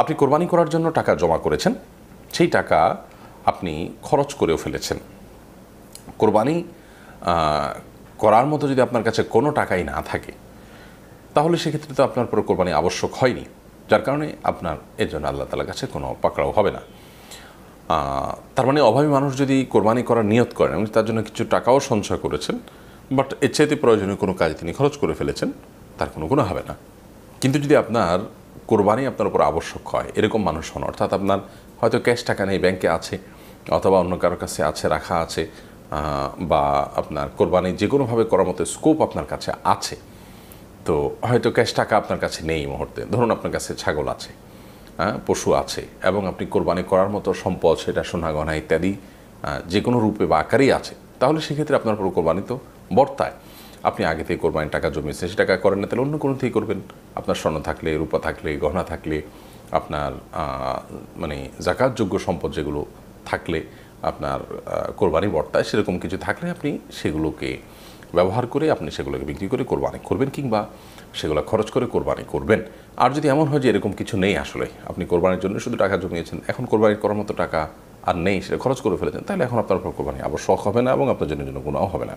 আপনি কোরবানি করার জন্য টাকা জমা করেছেন, সেই টাকা আপনি খরচ করেও ফেলেছেন। কোরবানি করার মতো যদি আপনার কাছে কোনো টাকাই না থাকে, তাহলে সেক্ষেত্রে তো আপনার পুরো কোরবানি আবশ্যক হয়নি, যার কারণে আপনার এর জন্য আল্লাহ তাআলার কাছে কোনো পাকড়াও হবে না। তার মানে অভাবী মানুষ যদি কোরবানি করার নিয়ত করেন এবং তার জন্য কিছু টাকাও সঞ্চয় করেছেন, বাট এর চাইতে প্রয়োজনীয় কোনো কাজে তিনি খরচ করে ফেলেছেন, তার কোনো গুনাহ হবে না। কিন্তু যদি আপনার কোরবানি আপনার উপর আবশ্যক হয়, এরকম মানুষ হন, অর্থাৎ আপনার হয়তো ক্যাশ টাকা নেই, ব্যাংকে আছে অথবা অন্য কারোর কাছে আছে, রাখা আছে, বা আপনার কোরবানি যে কোনোভাবে করার মতো স্কোপ আপনার কাছে আছে, তো হয়তো ক্যাশ টাকা আপনার কাছে নেই এই মুহূর্তে। ধরুন আপনার কাছে ছাগল আছে, পশু আছে, এবং আপনি কোরবানি করার মতো সম্পদ, সেটা সোনা গয়না ইত্যাদি যে কোনো রূপে বা আকারেই আছে, তাহলে সেক্ষেত্রে আপনার পুরো কোরবানি তো বর্তায়। আপনি আগে থেকে কোরবানির টাকা জমিয়েছেন, সে টাকা করেন না, তাহলে অন্য কোনো থেকেই করবেন। আপনার স্বর্ণ থাকলে, রূপা থাকলে, গহনা থাকলে, আপনার মানে জাকাতযোগ্য সম্পদ যেগুলো থাকলে আপনার কোরবানি বর্তায়, সেরকম কিছু থাকলে আপনি সেগুলোকে ব্যবহার করে আপনি সেগুলোকে বিক্রি করে কোরবানি করবেন, কিংবা সেগুলো খরচ করে কোরবানি করবেন। আর যদি এমন হয় যে এরকম কিছু নেই, আসলে আপনি কোরবানির জন্য শুধু টাকা জমিয়েছেন, এখন কোরবানি করার মতো টাকা আর নেই, সেটা খরচ করে ফেলেছেন, তাহলে এখন আপনার উপর কোরবানি আবশ্যক হবে না এবং আপনার জন্য গুনাহও হবে না।